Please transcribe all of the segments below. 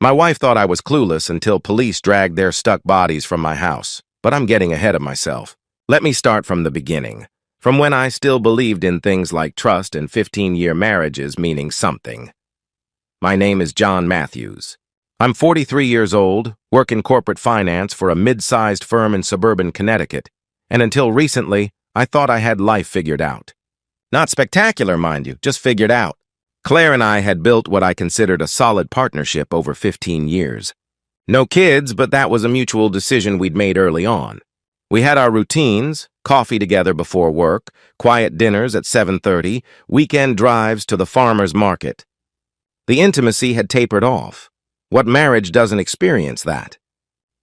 My wife thought I was clueless until police dragged their stuck bodies from my house, but I'm getting ahead of myself. Let me start from the beginning, from when I still believed in things like trust and 15-year marriages meaning something. My name is John Matthews. I'm 43 years old, work in corporate finance for a mid-sized firm in suburban Connecticut, and until recently, I thought I had life figured out. Not spectacular, mind you, just figured out. Claire and I had built what I considered a solid partnership over 15 years. No kids, but that was a mutual decision we'd made early on. We had our routines, coffee together before work, quiet dinners at 7:30, weekend drives to the farmer's market. The intimacy had tapered off. What marriage doesn't experience that?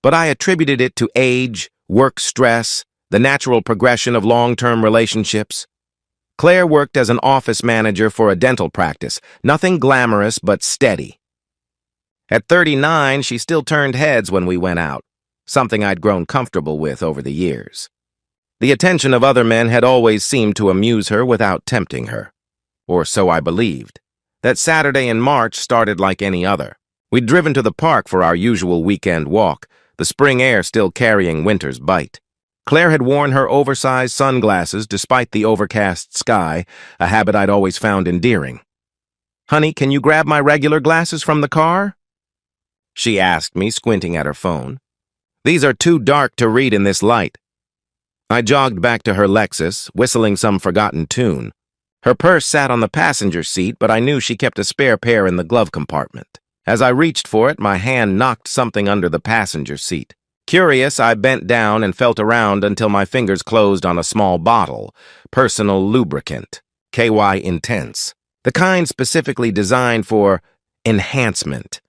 But I attributed it to age, work stress, the natural progression of long-term relationships. Claire worked as an office manager for a dental practice, nothing glamorous but steady. At 39, she still turned heads when we went out, something I'd grown comfortable with over the years. The attention of other men had always seemed to amuse her without tempting her. Or so I believed. That Saturday in March started like any other. We'd driven to the park for our usual weekend walk, the spring air still carrying winter's bite. Claire had worn her oversized sunglasses despite the overcast sky, a habit I'd always found endearing. "Honey, can you grab my regular glasses from the car?" she asked me, squinting at her phone. "These are too dark to read in this light." I jogged back to her Lexus, whistling some forgotten tune. Her purse sat on the passenger seat, but I knew she kept a spare pair in the glove compartment. As I reached for it, my hand knocked something under the passenger seat. Curious, I bent down and felt around until my fingers closed on a small bottle, personal lubricant, KY Intense, the kind specifically designed for enhancement.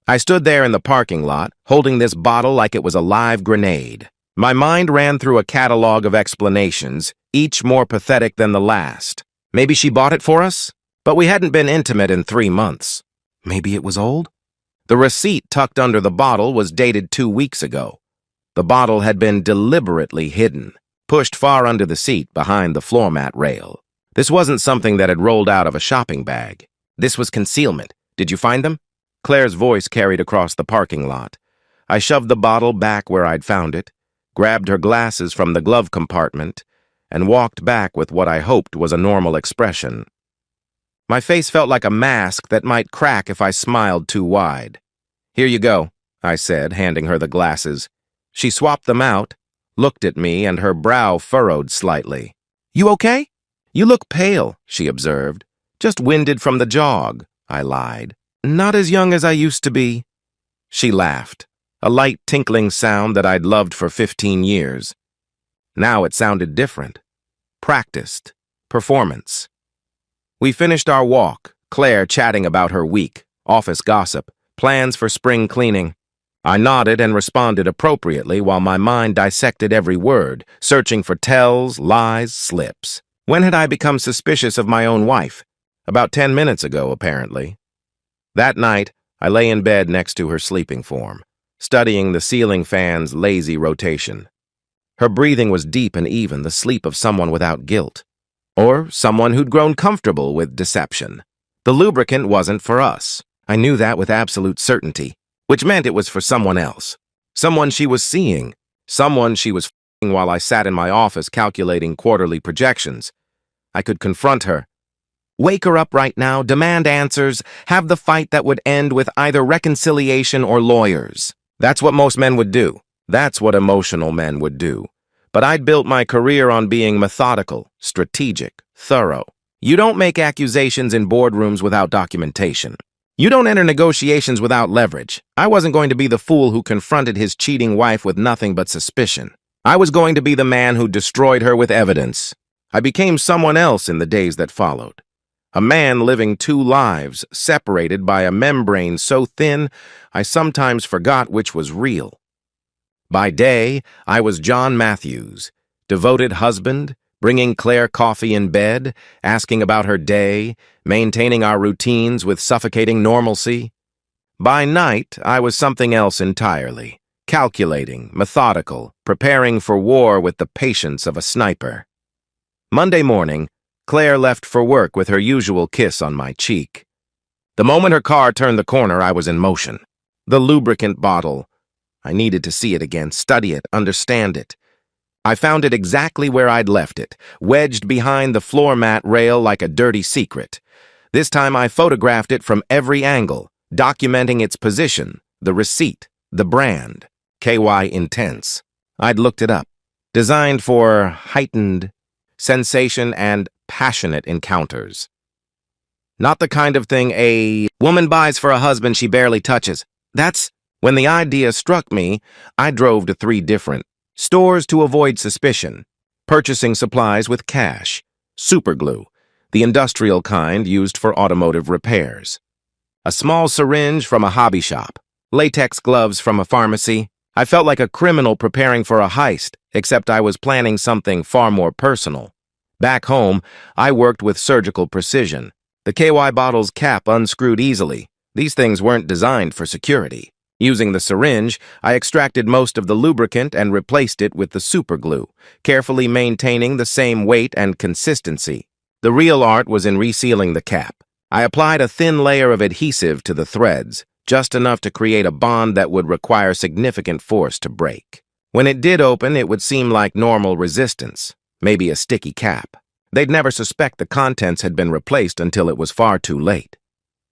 I stood there in the parking lot, holding this bottle like it was a live grenade. My mind ran through a catalog of explanations, each more pathetic than the last. Maybe she bought it for us? But we hadn't been intimate in 3 months. Maybe it was old? The receipt tucked under the bottle was dated 2 weeks ago. The bottle had been deliberately hidden, pushed far under the seat behind the floor mat rail. This wasn't something that had rolled out of a shopping bag. This was concealment. "Did you find them?" Claire's voice carried across the parking lot. I shoved the bottle back where I'd found it, grabbed her glasses from the glove compartment, and walked back with what I hoped was a normal expression. My face felt like a mask that might crack if I smiled too wide. "Here you go," I said, handing her the glasses. She swapped them out, looked at me, and her brow furrowed slightly. "You okay?" "You look pale," she observed. "Just winded from the jog," I lied. "Not as young as I used to be." She laughed, a light tinkling sound that I'd loved for 15 years. Now it sounded different. Practiced. Performance. We finished our walk, Claire chatting about her week, office gossip, plans for spring cleaning. I nodded and responded appropriately while my mind dissected every word, searching for tells, lies, slips. When had I become suspicious of my own wife? About 10 minutes ago, apparently. That night, I lay in bed next to her sleeping form, studying the ceiling fan's lazy rotation. Her breathing was deep and even, the sleep of someone without guilt. Or someone who'd grown comfortable with deception. The lubricant wasn't for us. I knew that with absolute certainty, which meant it was for someone else. Someone she was seeing. Someone she was f***ing while I sat in my office calculating quarterly projections. I could confront her. Wake her up right now, demand answers, have the fight that would end with either reconciliation or lawyers. That's what most men would do. That's what emotional men would do. But I'd built my career on being methodical, strategic, thorough. You don't make accusations in boardrooms without documentation. You don't enter negotiations without leverage. I wasn't going to be the fool who confronted his cheating wife with nothing but suspicion. I was going to be the man who destroyed her with evidence. I became someone else in the days that followed. A man living 2 lives, separated by a membrane so thin I sometimes forgot which was real. By day, I was John Matthews, devoted husband, bringing Claire coffee in bed, asking about her day, maintaining our routines with suffocating normalcy. By night, I was something else entirely, calculating, methodical, preparing for war with the patience of a sniper. Monday morning, Claire left for work with her usual kiss on my cheek. The moment her car turned the corner, I was in motion. The lubricant bottle. I needed to see it again, study it, understand it. I found it exactly where I'd left it, wedged behind the floor mat rail like a dirty secret. This time I photographed it from every angle, documenting its position, the receipt, the brand, KY Intense. I'd looked it up. Designed for heightened sensation and passionate encounters. Not the kind of thing a woman buys for a husband she barely touches. When the idea struck me, I drove to 3 different stores to avoid suspicion, purchasing supplies with cash, superglue, the industrial kind used for automotive repairs, a small syringe from a hobby shop, latex gloves from a pharmacy. I felt like a criminal preparing for a heist, except I was planning something far more personal. Back home, I worked with surgical precision. The KY bottle's cap unscrewed easily. These things weren't designed for security. Using the syringe, I extracted most of the lubricant and replaced it with the superglue, carefully maintaining the same weight and consistency. The real art was in resealing the cap. I applied a thin layer of adhesive to the threads, just enough to create a bond that would require significant force to break. When it did open, it would seem like normal resistance, maybe a sticky cap. They'd never suspect the contents had been replaced until it was far too late.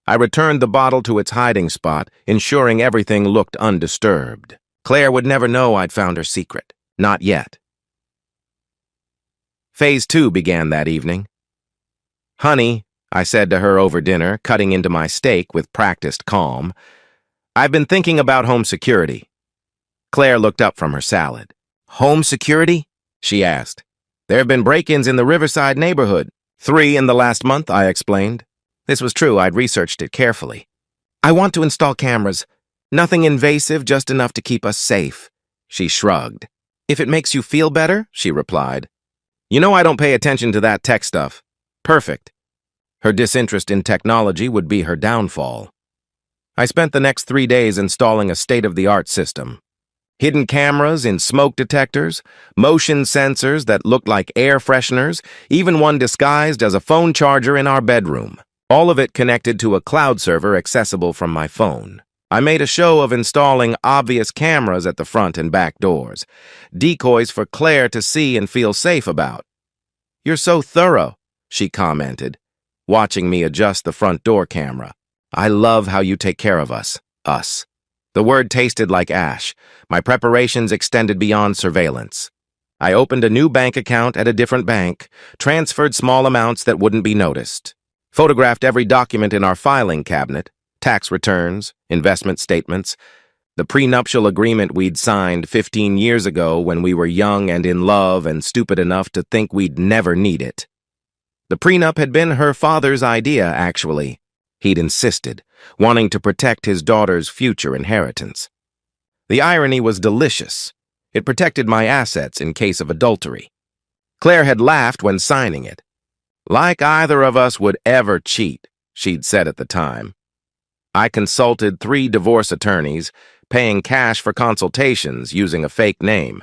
I returned the bottle to its hiding spot, ensuring everything looked undisturbed. Claire would never know I'd found her secret. Not yet. Phase 2 began that evening. "Honey," I said to her over dinner, cutting into my steak with practiced calm, "I've been thinking about home security." Claire looked up from her salad. "Home security?" she asked. "There have been break-ins in the Riverside neighborhood. 3 in the last month," I explained. This was true. I'd researched it carefully. "I want to install cameras. Nothing invasive, just enough to keep us safe." She shrugged. "If it makes you feel better," she replied. "You know I don't pay attention to that tech stuff." Perfect. Her disinterest in technology would be her downfall. I spent the next 3 days installing a state-of-the-art system. Hidden cameras in smoke detectors, motion sensors that looked like air fresheners, even one disguised as a phone charger in our bedroom. All of it connected to a cloud server accessible from my phone. I made a show of installing obvious cameras at the front and back doors, decoys for Claire to see and feel safe about. "You're so thorough," she commented, watching me adjust the front door camera. "I love how you take care of us." Us. The word tasted like ash. My preparations extended beyond surveillance. I opened a new bank account at a different bank, transferred small amounts that wouldn't be noticed, photographed every document in our filing cabinet, tax returns, investment statements, the prenuptial agreement we'd signed 15 years ago when we were young and in love and stupid enough to think we'd never need it. The prenup had been her father's idea, actually. He'd insisted, wanting to protect his daughter's future inheritance. The irony was delicious. It protected my assets in case of adultery. Claire had laughed when signing it. "Like either of us would ever cheat," she'd said at the time. I consulted 3 divorce attorneys, paying cash for consultations using a fake name.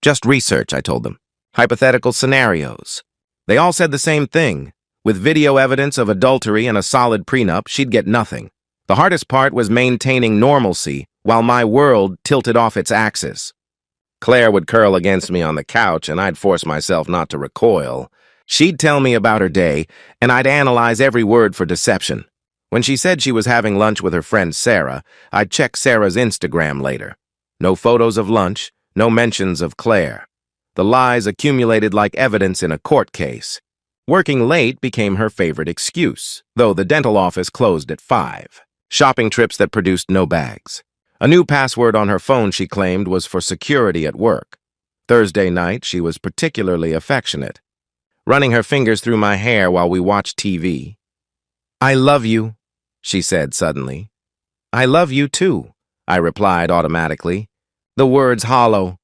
"Just research," I told them. "Hypothetical scenarios." They all said the same thing. With video evidence of adultery and a solid prenup, she'd get nothing. The hardest part was maintaining normalcy while my world tilted off its axis. Claire would curl against me on the couch, and I'd force myself not to recoil. She'd tell me about her day, and I'd analyze every word for deception. When she said she was having lunch with her friend Sarah, I'd check Sarah's Instagram later. No photos of lunch, no mentions of Claire. The lies accumulated like evidence in a court case. Working late became her favorite excuse, though the dental office closed at 5. Shopping trips that produced no bags. A new password on her phone, she claimed, was for security at work. Thursday night, she was particularly affectionate, running her fingers through my hair while we watched TV. "I love you," she said suddenly. "I love you too," I replied automatically. The words hollow.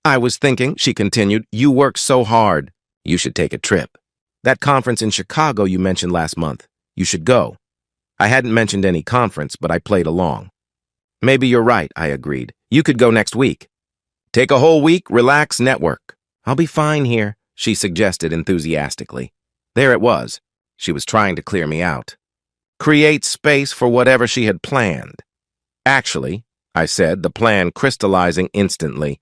"I was thinking," she continued, "you work so hard. You should take a trip. That conference in Chicago you mentioned last month. You should go." I hadn't mentioned any conference, but I played along. "Maybe you're right," I agreed. "You could go next week. Take a whole week, relax, network." "I'll be fine here," she suggested enthusiastically. There it was. She was trying to clear me out. Create space for whatever she had planned. Actually, I said, the plan crystallizing instantly.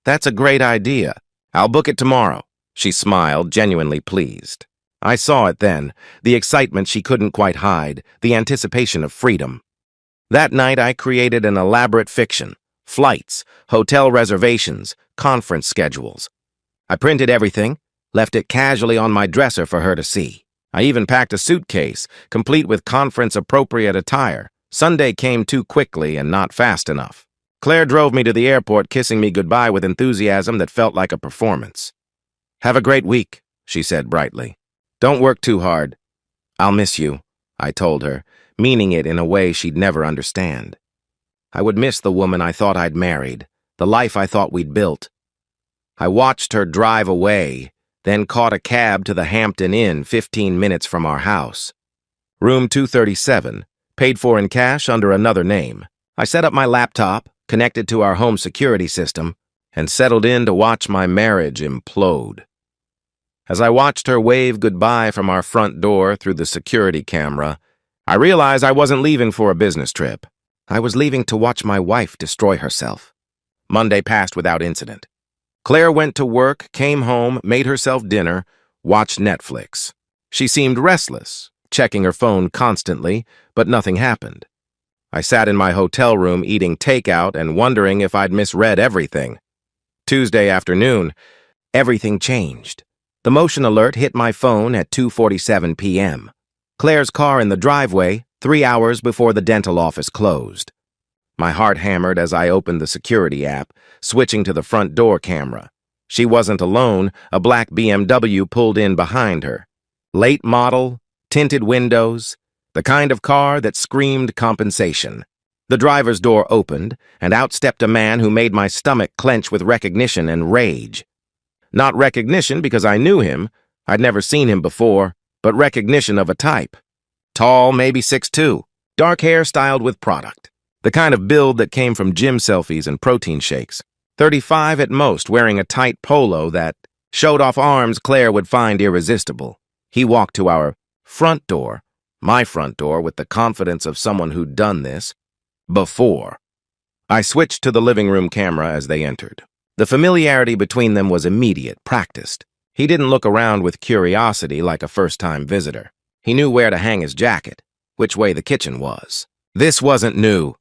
That's a great idea. I'll book it tomorrow. She smiled, genuinely pleased. I saw it then, the excitement she couldn't quite hide, the anticipation of freedom. That night I created an elaborate fiction. Flights, hotel reservations, conference schedules. I printed everything, left it casually on my dresser for her to see. I even packed a suitcase, complete with conference-appropriate attire. Sunday came too quickly and not fast enough. Claire drove me to the airport, kissing me goodbye with enthusiasm that felt like a performance. "Have a great week," she said brightly. "Don't work too hard." "I'll miss you," I told her, meaning it in a way she'd never understand. I would miss the woman I thought I'd married, the life I thought we'd built. I watched her drive away, then caught a cab to the Hampton Inn 15 minutes from our house. Room 237, paid for in cash under another name. I set up my laptop, connected to our home security system, and settled in to watch my marriage implode. As I watched her wave goodbye from our front door through the security camera, I realized I wasn't leaving for a business trip. I was leaving to watch my wife destroy herself. Monday passed without incident. Claire went to work, came home, made herself dinner, watched Netflix. She seemed restless, checking her phone constantly, but nothing happened. I sat in my hotel room eating takeout and wondering if I'd misread everything. Tuesday afternoon, everything changed. The motion alert hit my phone at 2:47 p.m. Claire's car in the driveway, 3 hours before the dental office closed. My heart hammered as I opened the security app, switching to the front door camera. She wasn't alone. A black BMW pulled in behind her. Late model, tinted windows, the kind of car that screamed compensation. The driver's door opened, and out stepped a man who made my stomach clench with recognition and rage. Not recognition because I knew him, I'd never seen him before, but recognition of a type. Tall, maybe 6'2", dark hair styled with product. The kind of build that came from gym selfies and protein shakes. 35 at most, wearing a tight polo that showed off arms Claire would find irresistible. He walked to our front door, my front door, with the confidence of someone who'd done this before. I switched to the living room camera as they entered. The familiarity between them was immediate, practiced. He didn't look around with curiosity like a first-time visitor. He knew where to hang his jacket, which way the kitchen was. This wasn't new.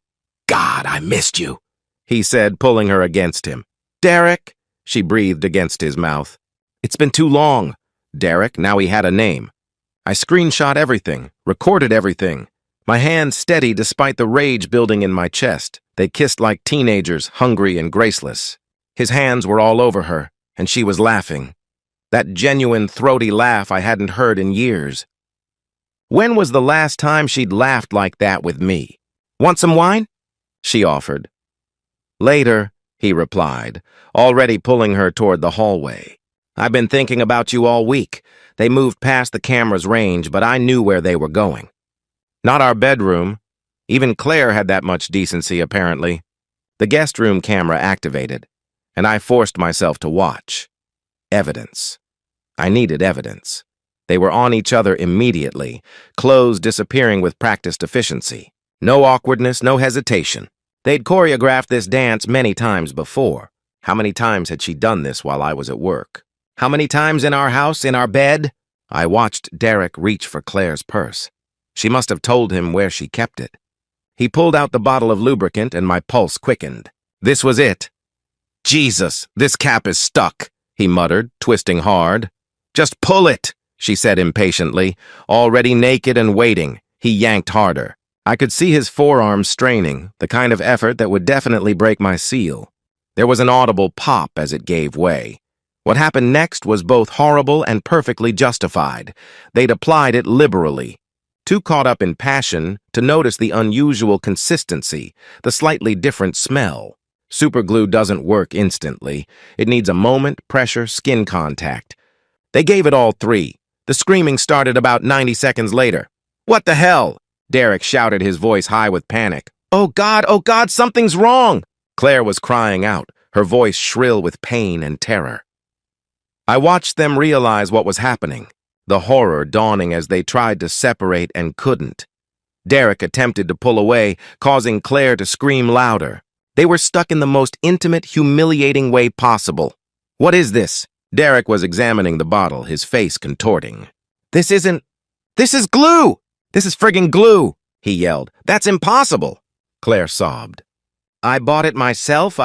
"God, I missed you," he said, pulling her against him. "Derek," she breathed against his mouth. "It's been too long." Derek, now he had a name. I screenshot everything, recorded everything. My hands steady despite the rage building in my chest. They kissed like teenagers, hungry and graceless. His hands were all over her, and she was laughing. That genuine, throaty laugh I hadn't heard in years. When was the last time she'd laughed like that with me? "Want some wine?" she offered. "Later," he replied, already pulling her toward the hallway. "I've been thinking about you all week." They moved past the camera's range, but I knew where they were going. Not our bedroom. Even Claire had that much decency, apparently. The guest room camera activated, and I forced myself to watch. Evidence. I needed evidence. They were on each other immediately, clothes disappearing with practiced efficiency. No awkwardness, no hesitation. They'd choreographed this dance many times before. How many times had she done this while I was at work? How many times in our house, in our bed? I watched Derek reach for Claire's purse. She must have told him where she kept it. He pulled out the bottle of lubricant and my pulse quickened. This was it. "Jesus, this cap is stuck," he muttered, twisting hard. "Just pull it," she said impatiently. Already naked and waiting, he yanked harder. I could see his forearms straining, the kind of effort that would definitely break my seal. There was an audible pop as it gave way. What happened next was both horrible and perfectly justified. They'd applied it liberally. Too caught up in passion to notice the unusual consistency, the slightly different smell. Superglue doesn't work instantly. It needs a moment, pressure, skin contact. They gave it all three. The screaming started about 90 seconds later. "What the hell?" Derek shouted, his voice high with panic. Oh God, something's wrong!" Claire was crying out, her voice shrill with pain and terror. I watched them realize what was happening, the horror dawning as they tried to separate and couldn't. Derek attempted to pull away, causing Claire to scream louder. They were stuck in the most intimate, humiliating way possible. What is this? Derek was examining the bottle, his face contorting. This is glue! This is friggin' glue, he yelled. That's impossible. Claire sobbed. I bought it myself,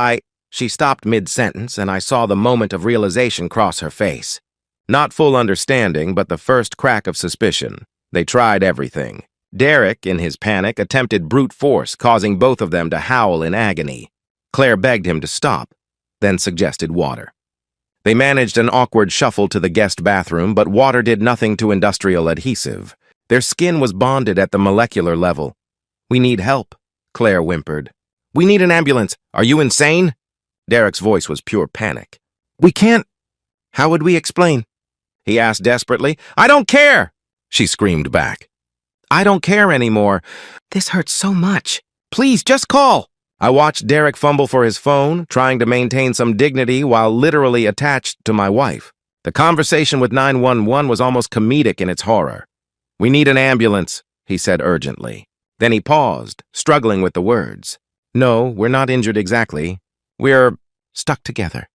She stopped mid-sentence, and I saw the moment of realization cross her face. Not full understanding, but the first crack of suspicion. They tried everything. Derek, in his panic, attempted brute force, causing both of them to howl in agony. Claire begged him to stop, then suggested water. They managed an awkward shuffle to the guest bathroom, but water did nothing to industrial adhesive. Their skin was bonded at the molecular level. We need help, Claire whimpered. We need an ambulance. Are you insane? Derek's voice was pure panic. We can't. How would we explain? He asked desperately. I don't care, she screamed back. I don't care anymore. This hurts so much. Please, just call. I watched Derek fumble for his phone, trying to maintain some dignity while literally attached to my wife. The conversation with 911 was almost comedic in its horror. We need an ambulance, he said urgently. Then he paused, struggling with the words. No, we're not injured exactly. We're stuck together.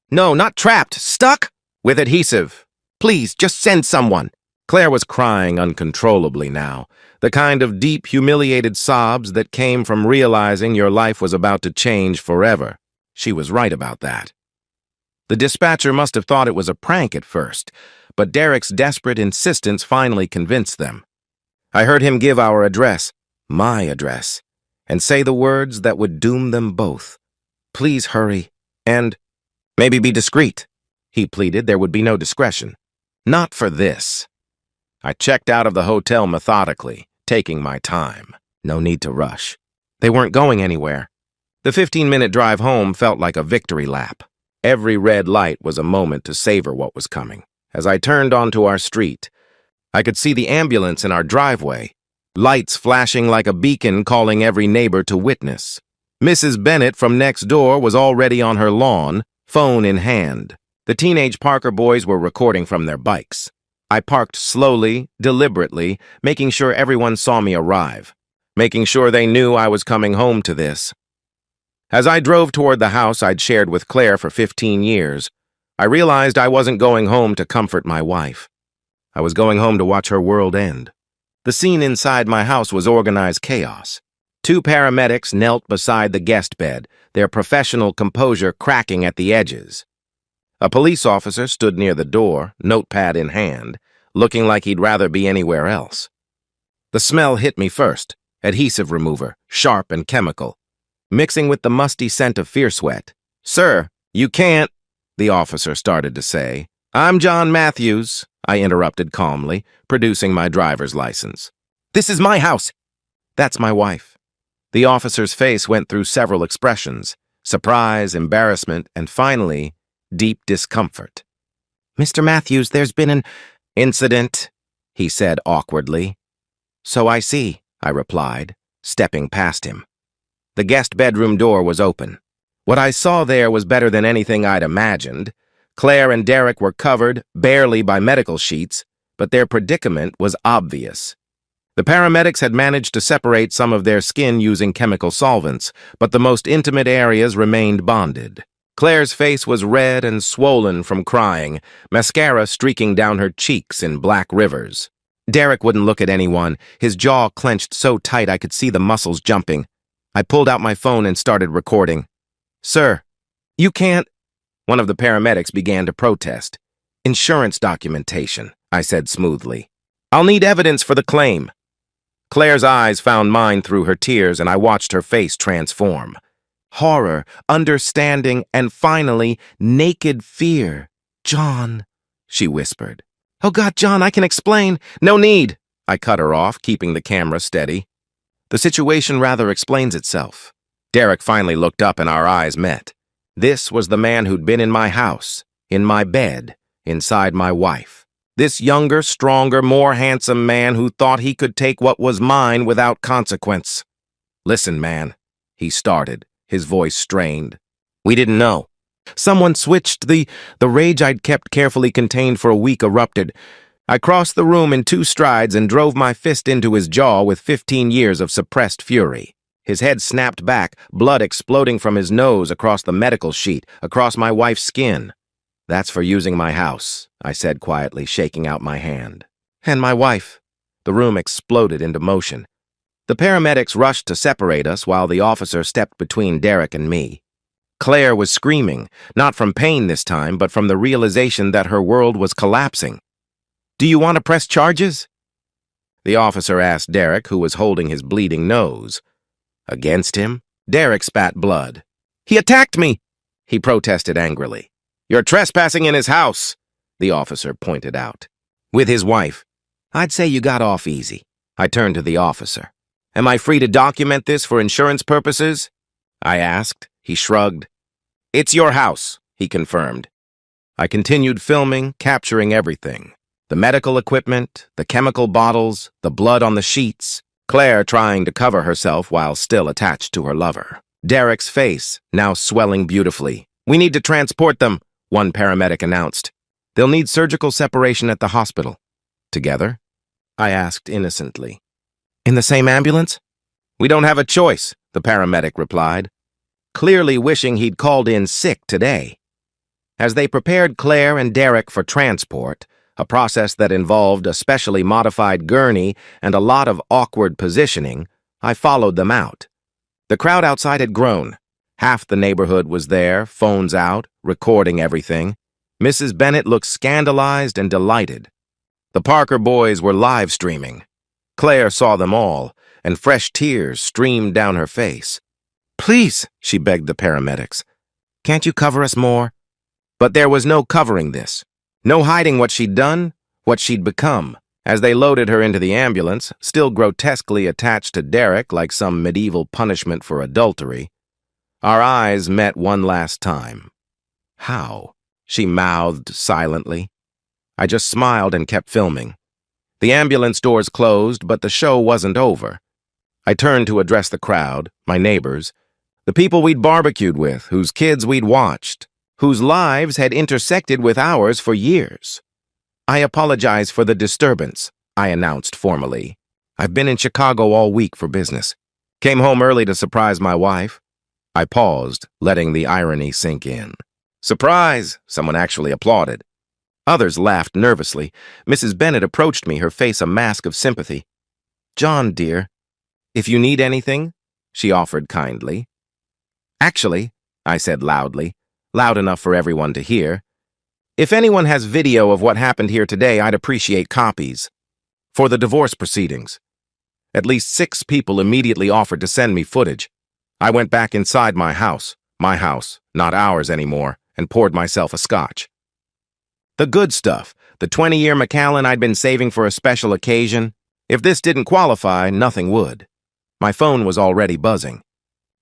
No, not trapped. Stuck? With adhesive. Please, just send someone. Claire was crying uncontrollably now, the kind of deep, humiliated sobs that came from realizing your life was about to change forever. She was right about that. The dispatcher must have thought it was a prank at first, but Derek's desperate insistence finally convinced them. I heard him give our address, my address, and say the words that would doom them both. Please hurry, and maybe be discreet. He pleaded there would be no discretion. Not for this. I checked out of the hotel methodically, taking my time. No need to rush. They weren't going anywhere. The 15-minute drive home felt like a victory lap. Every red light was a moment to savor what was coming. As I turned onto our street, I could see the ambulance in our driveway, lights flashing like a beacon calling every neighbor to witness. Mrs. Bennett from next door was already on her lawn, phone in hand. The teenage Parker boys were recording from their bikes. I parked slowly, deliberately, making sure everyone saw me arrive, making sure they knew I was coming home to this. As I drove toward the house I'd shared with Claire for 15 years, I realized I wasn't going home to comfort my wife. I was going home to watch her world end. The scene inside my house was organized chaos. 2 paramedics knelt beside the guest bed, their professional composure cracking at the edges. A police officer stood near the door, notepad in hand, looking like he'd rather be anywhere else. The smell hit me first, adhesive remover, sharp and chemical, mixing with the musty scent of fear sweat. Sir, you can't, the officer started to say. I'm John Matthews, I interrupted calmly, producing my driver's license. This is my house. That's my wife. The officer's face went through several expressions, surprise, embarrassment, and finally, deep discomfort. Mr. Matthews, there's been an incident, he said awkwardly. So I see, I replied, stepping past him. The guest bedroom door was open. What I saw there was better than anything I'd imagined. Claire and Derek were covered, barely by medical sheets, but their predicament was obvious. The paramedics had managed to separate some of their skin using chemical solvents, but the most intimate areas remained bonded. Claire's face was red and swollen from crying, mascara streaking down her cheeks in black rivers. Derek wouldn't look at anyone, his jaw clenched so tight I could see the muscles jumping. I pulled out my phone and started recording. Sir, you can't... One of the paramedics began to protest. Insurance documentation, I said smoothly. I'll need evidence for the claim. Claire's eyes found mine through her tears, and I watched her face transform. Horror, understanding, and finally, naked fear. John, she whispered. Oh God, John, I can explain. No need. I cut her off, keeping the camera steady. The situation rather explains itself. Derek finally looked up and our eyes met. This was the man who'd been in my house, in my bed, inside my wife. This younger, stronger, more handsome man who thought he could take what was mine without consequence. Listen, man, he started, his voice strained. We didn't know. Someone switched the rage I'd kept carefully contained for a week erupted. I crossed the room in 2 strides and drove my fist into his jaw with 15 years of suppressed fury. His head snapped back, blood exploding from his nose across the medical sheet, across my wife's skin. "That's for using my house," I said quietly, shaking out my hand. "And my wife." The room exploded into motion. The paramedics rushed to separate us while the officer stepped between Derek and me. Claire was screaming, not from pain this time, but from the realization that her world was collapsing. "Do you want to press charges?" The officer asked Derek, who was holding his bleeding nose. "Against him?" Derek spat blood. "He attacked me!" he protested angrily. "You're trespassing in his house," the officer pointed out. "With his wife. I'd say you got off easy." I turned to the officer. "Am I free to document this for insurance purposes?" I asked. He shrugged. "It's your house," he confirmed. I continued filming, capturing everything. The medical equipment, the chemical bottles, the blood on the sheets, Claire trying to cover herself while still attached to her lover. Derek's face, now swelling beautifully. "We need to transport them," one paramedic announced. "They'll need surgical separation at the hospital." "Together?" I asked innocently. "In the same ambulance?" "We don't have a choice," the paramedic replied, clearly wishing he'd called in sick today. As they prepared Claire and Derek for transport, a process that involved a specially modified gurney and a lot of awkward positioning, I followed them out. The crowd outside had grown. Half the neighborhood was there, phones out, recording everything. Mrs. Bennett looked scandalized and delighted. The Parker boys were live streaming. Claire saw them all, and fresh tears streamed down her face. "Please," she begged the paramedics, "can't you cover us more?" But there was no covering this. No hiding what she'd done, what she'd become. As they loaded her into the ambulance, still grotesquely attached to Derek like some medieval punishment for adultery, our eyes met one last time. "How?" she mouthed silently. I just smiled and kept filming. The ambulance doors closed, but the show wasn't over. I turned to address the crowd, my neighbors, the people we'd barbecued with, whose kids we'd watched, whose lives had intersected with ours for years. "I apologize for the disturbance," I announced formally. "I've been in Chicago all week for business. Came home early to surprise my wife." I paused, letting the irony sink in. "Surprise!" someone actually applauded. Others laughed nervously. Mrs. Bennett approached me, her face a mask of sympathy. "John, dear, if you need anything," she offered kindly. "Actually," I said loudly, loud enough for everyone to hear, "if anyone has video of what happened here today, I'd appreciate copies. For the divorce proceedings." At least 6 people immediately offered to send me footage. I went back inside my house, not ours anymore, and poured myself a scotch. The good stuff, the 20-year Macallan I'd been saving for a special occasion. If this didn't qualify, nothing would. My phone was already buzzing.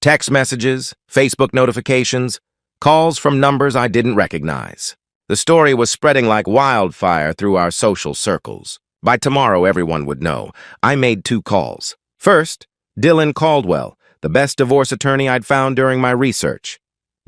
Text messages, Facebook notifications, calls from numbers I didn't recognize. The story was spreading like wildfire through our social circles. By tomorrow, everyone would know. I made 2 calls. First, Dylan Caldwell, the best divorce attorney I'd found during my research.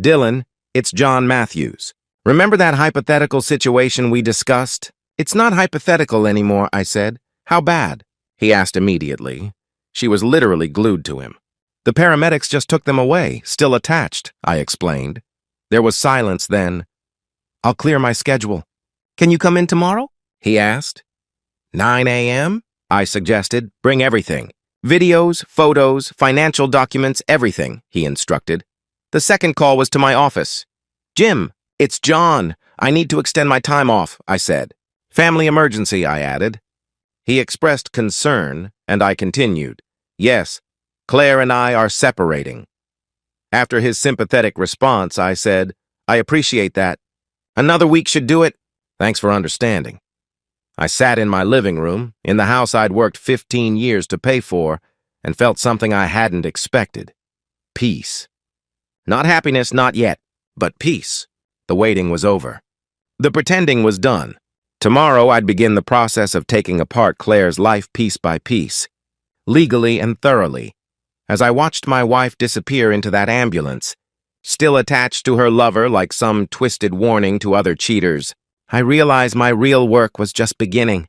"Dylan, it's John Matthews. Remember that hypothetical situation we discussed?" "It's not hypothetical anymore," I said. "How bad?" he asked immediately. She was literally glued to him. "The paramedics just took them away, still attached," I explained. There was silence then. "I'll clear my schedule." "Can you come in tomorrow?" he asked. 9 a.m., I suggested. "Bring everything. Videos, photos, financial documents, everything," he instructed. The second call was to my office. "Jim, it's John. I need to extend my time off," I said. "Family emergency," I added. He expressed concern, and I continued. "Yes, Claire and I are separating." After his sympathetic response, I said, "I appreciate that. Another week should do it. Thanks for understanding." I sat in my living room, in the house I'd worked 15 years to pay for, and felt something I hadn't expected. Peace. Not happiness, not yet, but peace. The waiting was over. The pretending was done. Tomorrow I'd begin the process of taking apart Claire's life piece by piece, legally and thoroughly. As I watched my wife disappear into that ambulance, still attached to her lover like some twisted warning to other cheaters, I realized my real work was just beginning.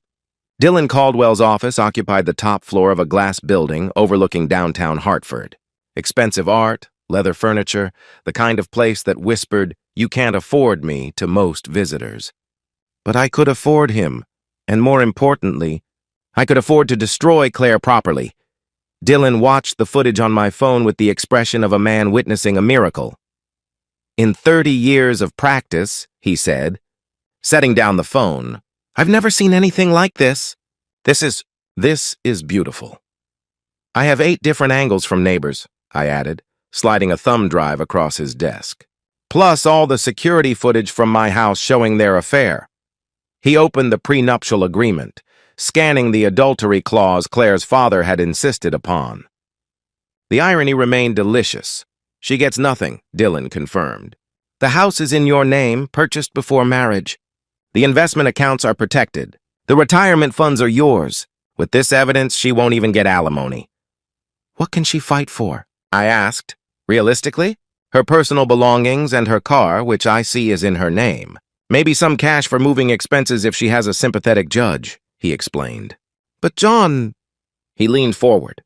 Dylan Caldwell's office occupied the top floor of a glass building overlooking downtown Hartford. Expensive art, leather furniture, the kind of place that whispered, "You can't afford me," to most visitors. But I could afford him, and more importantly, I could afford to destroy Claire properly. Dylan watched the footage on my phone with the expression of a man witnessing a miracle. "In 30 years of practice," he said, setting down the phone, "I've never seen anything like this. This is beautiful." "I have 8 different angles from neighbors," I added, sliding a thumb drive across his desk. "Plus all the security footage from my house showing their affair." He opened the prenuptial agreement, scanning the adultery clause Claire's father had insisted upon. The irony remained delicious. "She gets nothing," Dylan confirmed. "The house is in your name, purchased before marriage. The investment accounts are protected. The retirement funds are yours. With this evidence, she won't even get alimony." "What can she fight for?" I asked. "Realistically, her personal belongings and her car, which I see is in her name. Maybe some cash for moving expenses if she has a sympathetic judge," he explained. "But John—" He leaned forward.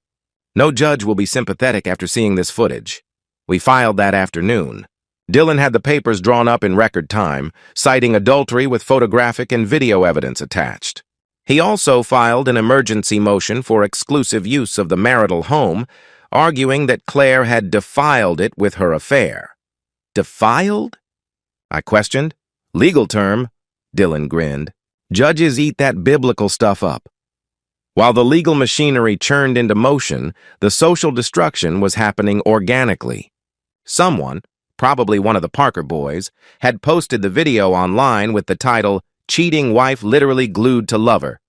"No judge will be sympathetic after seeing this footage. We filed that afternoon. Dylan had the papers drawn up in record time, citing adultery with photographic and video evidence attached. He also filed an emergency motion for exclusive use of the marital home, arguing that Claire had defiled it with her affair." "Defiled?" I questioned. "Legal term," Dylan grinned. "Judges eat that biblical stuff up." While the legal machinery churned into motion, the social destruction was happening organically. Someone, probably one of the Parker boys, had posted the video online with the title, "Cheating Wife Literally Glued to Lover."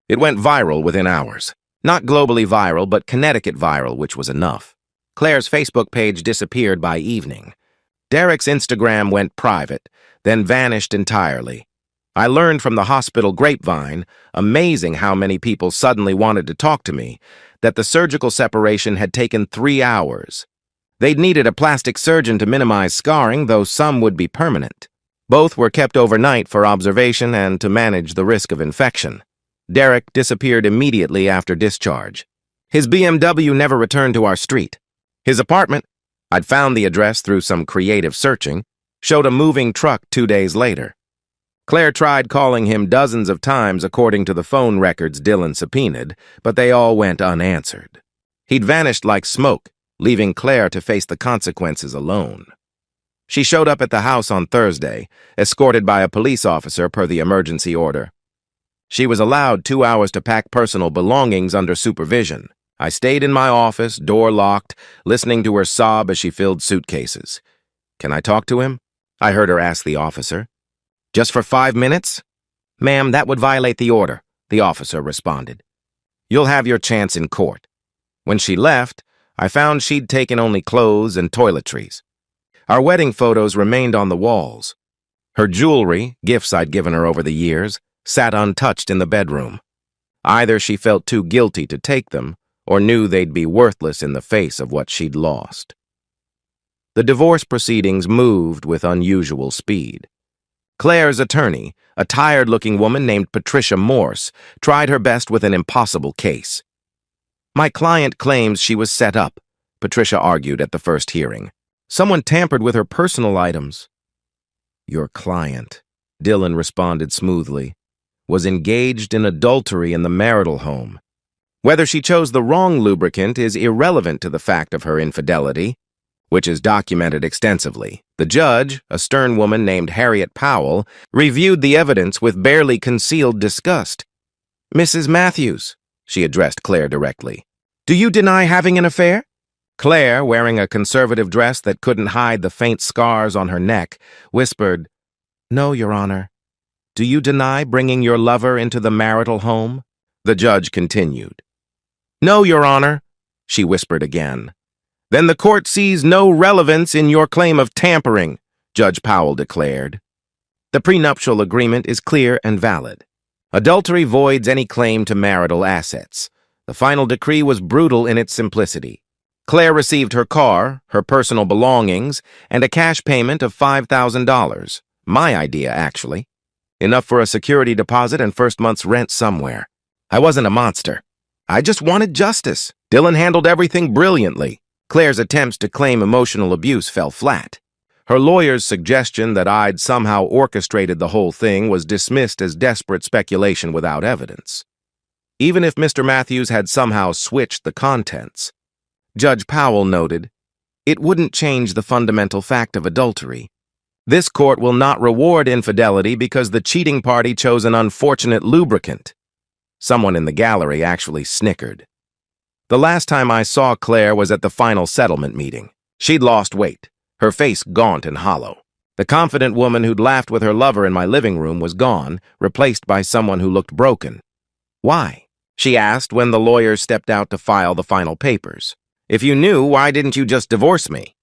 It went viral within hours. Not globally viral, but Connecticut viral, which was enough. Claire's Facebook page disappeared by evening. Derek's Instagram went private, then vanished entirely. I learned from the hospital grapevine, amazing how many people suddenly wanted to talk to me, that the surgical separation had taken 3 hours. They'd needed a plastic surgeon to minimize scarring, though some would be permanent. Both were kept overnight for observation and to manage the risk of infection. Derek disappeared immediately after discharge. His BMW never returned to our street. His apartment, I'd found the address through some creative searching, showed a moving truck 2 days later. Claire tried calling him dozens of times according to the phone records Dylan subpoenaed, but they all went unanswered. He'd vanished like smoke, leaving Claire to face the consequences alone. She showed up at the house on Thursday, escorted by a police officer per the emergency order. She was allowed 2 hours to pack personal belongings under supervision. I stayed in my office, door locked, listening to her sob as she filled suitcases. "Can I talk to him?" I heard her ask the officer. "Just for 5 minutes?" "Ma'am, that would violate the order," the officer responded. "You'll have your chance in court." When she left, I found she'd taken only clothes and toiletries. Our wedding photos remained on the walls. Her jewelry, gifts I'd given her over the years, sat untouched in the bedroom. Either she felt too guilty to take them, or knew they'd be worthless in the face of what she'd lost. The divorce proceedings moved with unusual speed. Claire's attorney, a tired-looking woman named Patricia Morse, tried her best with an impossible case. "My client claims she was set up," Patricia argued at the first hearing. "Someone tampered with her personal items." "Your client," Dylan responded smoothly, "was engaged in adultery in the marital home. Whether she chose the wrong lubricant is irrelevant to the fact of her infidelity, which is documented extensively. The judge, a stern woman named Harriet Powell, reviewed the evidence with barely concealed disgust. "Mrs. Matthews," she addressed Claire directly, "do you deny having an affair?" Claire, wearing a conservative dress that couldn't hide the faint scars on her neck, whispered, "No, Your Honor." "Do you deny bringing your lover into the marital home?" The judge continued. "No, Your Honor," she whispered again. "Then the court sees no relevance in your claim of tampering," Judge Powell declared. "The prenuptial agreement is clear and valid. Adultery voids any claim to marital assets. The final decree was brutal in its simplicity. Claire received her car, her personal belongings, and a cash payment of $5,000. My idea, actually. Enough for a security deposit and first month's rent somewhere. I wasn't a monster. I just wanted justice. Dylan handled everything brilliantly. Claire's attempts to claim emotional abuse fell flat. Her lawyer's suggestion that I'd somehow orchestrated the whole thing was dismissed as desperate speculation without evidence. Even if Mr. Matthews had somehow switched the contents, Judge Powell noted, it wouldn't change the fundamental fact of adultery. This court will not reward infidelity because the cheating party chose an unfortunate lubricant. Someone in the gallery actually snickered. The last time I saw Claire was at the final settlement meeting. She'd lost weight, her face gaunt and hollow. The confident woman who'd laughed with her lover in my living room was gone, replaced by someone who looked broken. Why? She asked when the lawyer stepped out to file the final papers. If you knew, why didn't you just divorce me?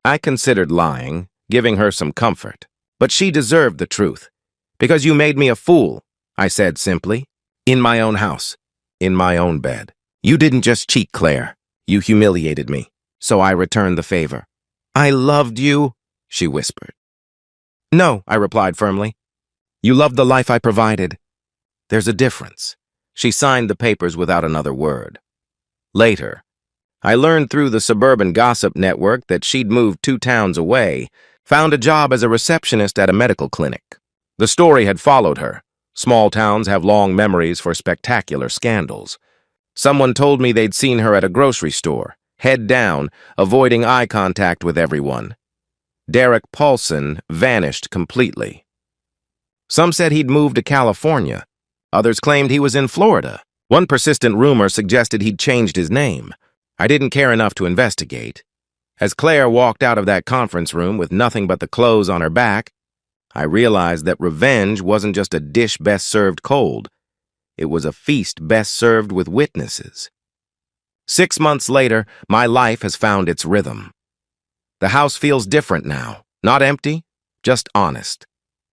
I considered lying, giving her some comfort. But she deserved the truth. Because you made me a fool, I said simply. In my own house. In my own bed. You didn't just cheat, Claire. You humiliated me. So I returned the favor. I loved you, she whispered. No, I replied firmly. You loved the life I provided. There's a difference. She signed the papers without another word. Later, I learned through the suburban gossip network that she'd moved 2 towns away, found a job as a receptionist at a medical clinic. The story had followed her. Small towns have long memories for spectacular scandals. Someone told me they'd seen her at a grocery store, head down, avoiding eye contact with everyone. Derek Paulson vanished completely. Some said he'd moved to California. Others claimed he was in Florida. One persistent rumor suggested he'd changed his name. I didn't care enough to investigate. As Claire walked out of that conference room with nothing but the clothes on her back, I realized that revenge wasn't just a dish best served cold. It was a feast best served with witnesses. 6 months later, my life has found its rhythm. The house feels different now. Not empty, just honest.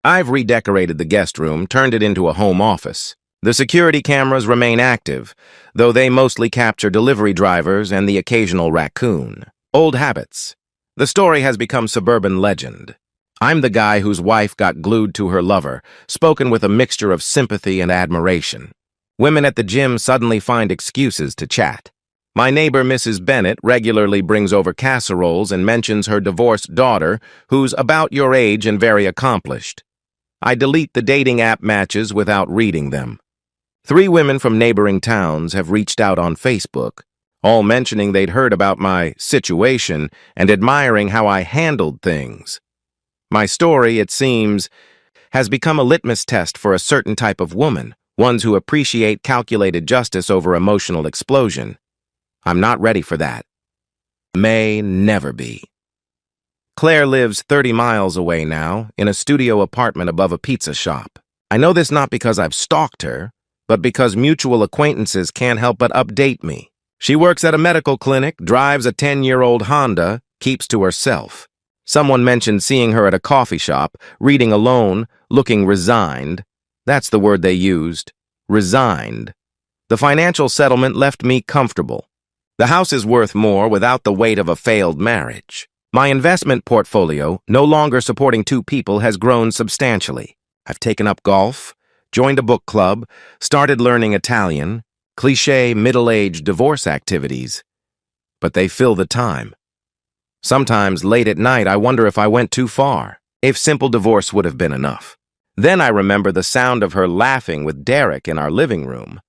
I've redecorated the guest room, turned it into a home office. The security cameras remain active, though they mostly capture delivery drivers and the occasional raccoon. Old habits. The story has become suburban legend. I'm the guy whose wife got glued to her lover, spoken with a mixture of sympathy and admiration. Women at the gym suddenly find excuses to chat. My neighbor, Mrs. Bennett, regularly brings over casseroles and mentions her divorced daughter, who's about your age and very accomplished. I delete the dating app matches without reading them. 3 women from neighboring towns have reached out on Facebook, all mentioning they'd heard about my situation and admiring how I handled things. My story, it seems, has become a litmus test for a certain type of woman, ones who appreciate calculated justice over emotional explosion. I'm not ready for that. May never be. Claire lives 30 miles away now, in a studio apartment above a pizza shop. I know this not because I've stalked her, but because mutual acquaintances can't help but update me. She works at a medical clinic, drives a 10-year-old Honda, keeps to herself. Someone mentioned seeing her at a coffee shop, reading alone, looking resigned. That's the word they used. Resigned. The financial settlement left me comfortable. The house is worth more without the weight of a failed marriage. My investment portfolio, no longer supporting 2 people, has grown substantially. I've taken up golf, joined a book club, started learning Italian, cliché middle-aged divorce activities. But they fill the time. Sometimes late at night I wonder if I went too far, if simple divorce would have been enough. Then I remember the sound of her laughing with Derek in our living room,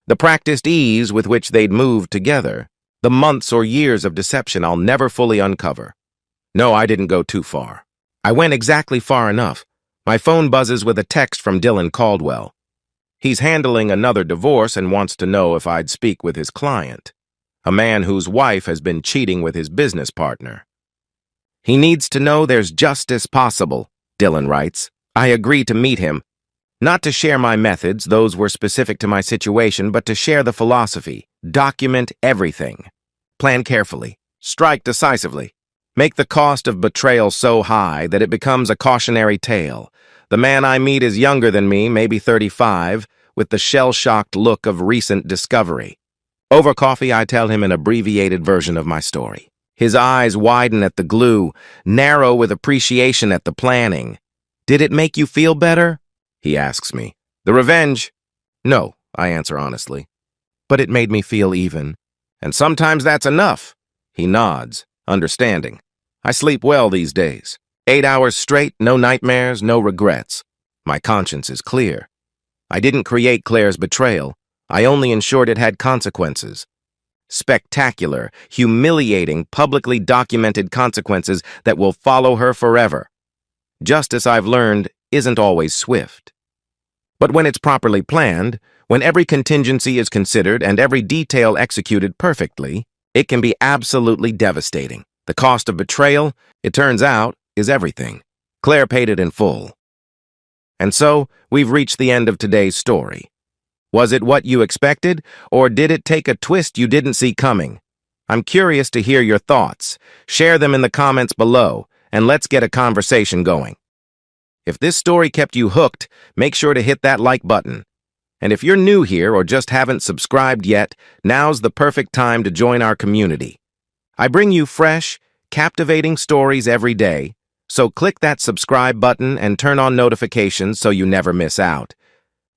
the practiced ease with which they'd moved together, the months or years of deception I'll never fully uncover. No, I didn't go too far. I went exactly far enough. My phone buzzes with a text from Dylan Caldwell. He's handling another divorce and wants to know if I'd speak with his client, a man whose wife has been cheating with his business partner. He needs to know there's justice possible, Dylan writes. I agree to meet him. Not to share my methods, those were specific to my situation, but to share the philosophy. Document everything. Plan carefully. Strike decisively. Make the cost of betrayal so high that it becomes a cautionary tale. The man I meet is younger than me, maybe 35, with the shell-shocked look of recent discovery. Over coffee, I tell him an abbreviated version of my story. His eyes widen at the glue, narrow with appreciation at the planning. Did it make you feel better? He asks me. The revenge? No, I answer honestly. But it made me feel even. And sometimes that's enough. He nods, understanding. I sleep well these days. 8 hours straight, no nightmares, no regrets. My conscience is clear. I didn't create Claire's betrayal. I only ensured it had consequences. Spectacular, humiliating, publicly documented consequences that will follow her forever. Justice, I've learned, isn't always swift. But when it's properly planned, when every contingency is considered and every detail executed perfectly, it can be absolutely devastating. The cost of betrayal, it turns out, is everything. Claire paid it in full. And so, we've reached the end of today's story. Was it what you expected, or did it take a twist you didn't see coming? I'm curious to hear your thoughts. Share them in the comments below, and let's get a conversation going. If this story kept you hooked, make sure to hit that like button. And if you're new here or just haven't subscribed yet, now's the perfect time to join our community. I bring you fresh, captivating stories every day, so click that subscribe button and turn on notifications so you never miss out.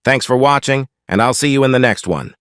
Thanks for watching, and I'll see you in the next one.